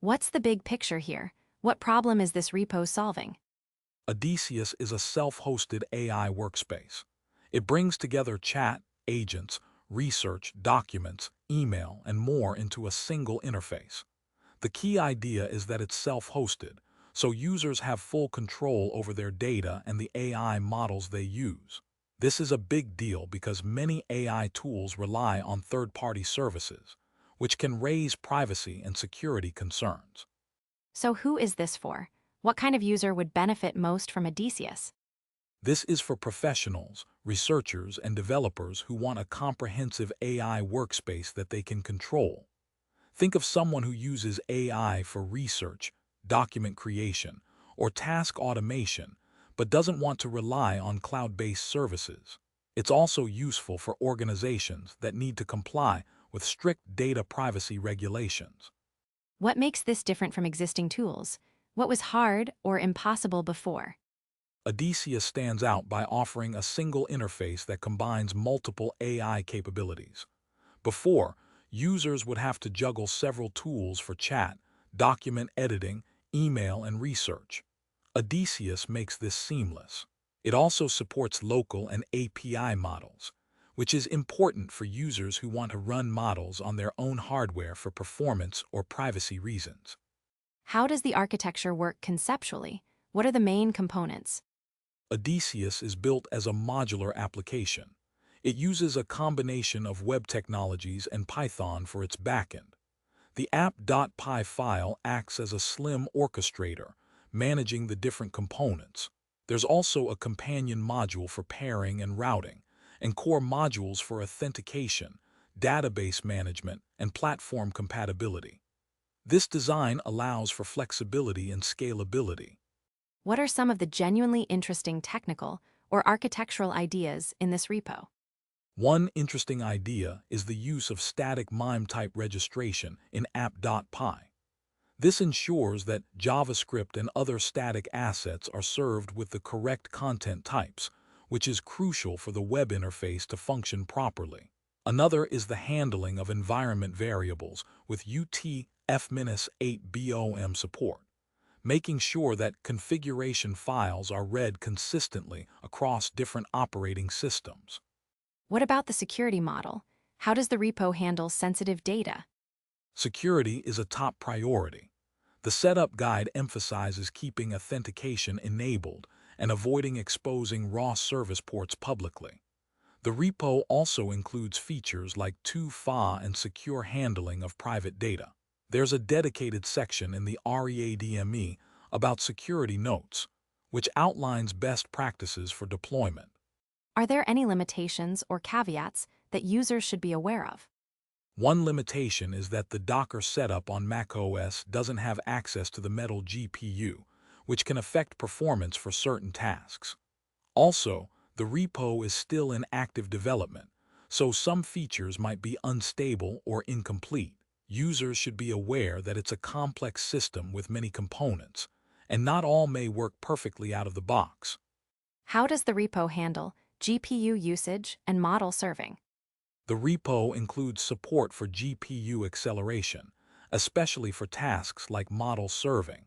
What's the big picture here? What problem is this repo solving? Odysseus is a self-hosted AI workspace. It brings together chat, agents, research, documents, email, and more into a single interface. The key idea is that it's self-hosted, so users have full control over their data and the AI models they use. This is a big deal because many AI tools rely on third-party services, which can raise privacy and security concerns. So who is this for? What kind of user would benefit most from Odysseus? This is for professionals, researchers, and developers who want a comprehensive AI workspace that they can control. Think of someone who uses AI for research, document creation, or task automation, but doesn't want to rely on cloud-based services. It's also useful for organizations that need to comply with strict data privacy regulations. What makes this different from existing tools? What was hard or impossible before? Odysseus stands out by offering a single interface that combines multiple AI capabilities. Before, users would have to juggle several tools for chat, document editing, email, and research. Odysseus makes this seamless. It also supports local and API models, which is important for users who want to run models on their own hardware for performance or privacy reasons. How does the architecture work conceptually? What are the main components? Odysseus is built as a modular application. It uses a combination of web technologies and Python for its backend. The app.py file acts as a slim orchestrator, managing the different components. There's also a companion module for pairing and routing, and core modules for authentication, database management, and platform compatibility. This design allows for flexibility and scalability. What are some of the genuinely interesting technical or architectural ideas in this repo? One interesting idea is the use of static MIME-type registration in app.py. This ensures that JavaScript and other static assets are served with the correct content types, which is crucial for the web interface to function properly. Another is the handling of environment variables with UTF-8BOM support, making sure that configuration files are read consistently across different operating systems. What about the security model? How does the repo handle sensitive data? Security is a top priority. The setup guide emphasizes keeping authentication enabled and avoiding exposing raw service ports publicly. The repo also includes features like 2FA and secure handling of private data. There's a dedicated section in the README about security notes, which outlines best practices for deployment. Are there any limitations or caveats that users should be aware of? One limitation is that the Docker setup on macOS doesn't have access to the Metal GPU, which can affect performance for certain tasks. Also, the repo is still in active development, so some features might be unstable or incomplete. Users should be aware that it's a complex system with many components, and not all may work perfectly out of the box. How does the repo handle GPU usage and model serving? The repo includes support for GPU acceleration, especially for tasks like model serving.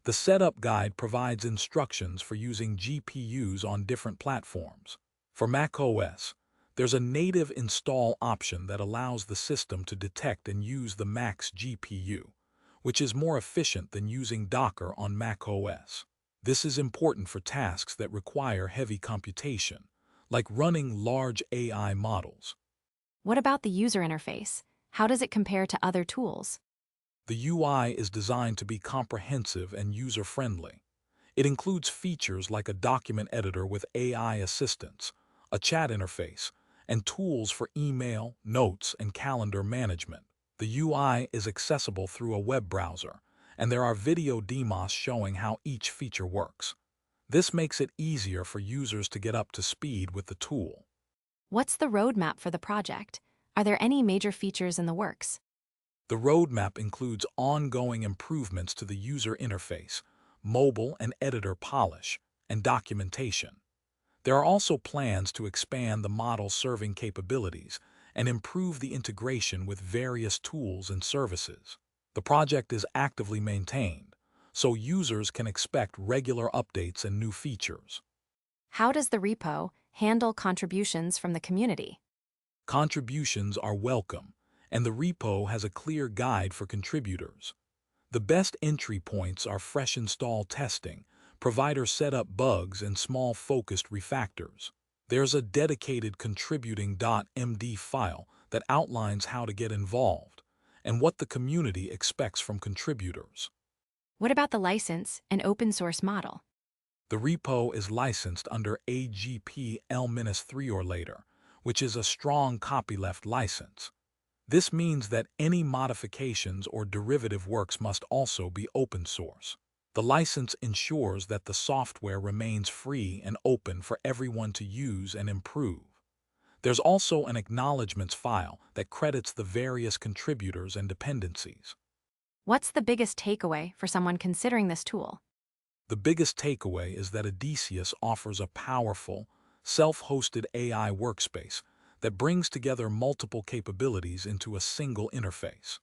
The setup guide provides instructions for using GPUs on different platforms. For macOS, there's a native install option that allows the system to detect and use the Mac's GPU, which is more efficient than using Docker on macOS. This is important for tasks that require heavy computation, like running large AI models. What about the user interface? How does it compare to other tools? The UI is designed to be comprehensive and user-friendly. It includes features like a document editor with AI assistance, a chat interface, and tools for email, notes, and calendar management. The UI is accessible through a web browser, and there are video demos showing how each feature works. This makes it easier for users to get up to speed with the tool. What's the roadmap for the project? Are there any major features in the works? The roadmap includes ongoing improvements to the user interface, mobile and editor polish, and documentation. There are also plans to expand the model serving capabilities and improve the integration with various tools and services. The project is actively maintained, so users can expect regular updates and new features. How does the repo handle contributions from the community? Contributions are welcome, and the repo has a clear guide for contributors. The best entry points are fresh install testing, provider setup bugs, and small focused refactors. There's a dedicated contributing.md file that outlines how to get involved and what the community expects from contributors. What about the license and open source model? The repo is licensed under AGP L-3 or later, which is a strong copyleft license. This means that any modifications or derivative works must also be open source. The license ensures that the software remains free and open for everyone to use and improve. There's also an acknowledgements file that credits the various contributors and dependencies. What's the biggest takeaway for someone considering this tool? The biggest takeaway is that Odysseus offers a powerful, self-hosted AI workspace that brings together multiple capabilities into a single interface.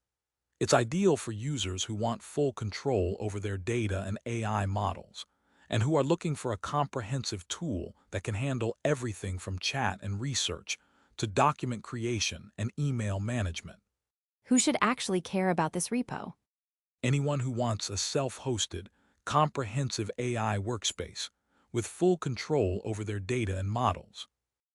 It's ideal for users who want full control over their data and AI models, and who are looking for a comprehensive tool that can handle everything from chat and research to document creation and email management. Who should actually care about this repo? Anyone who wants a self-hosted, comprehensive AI workspace with full control over their data and models.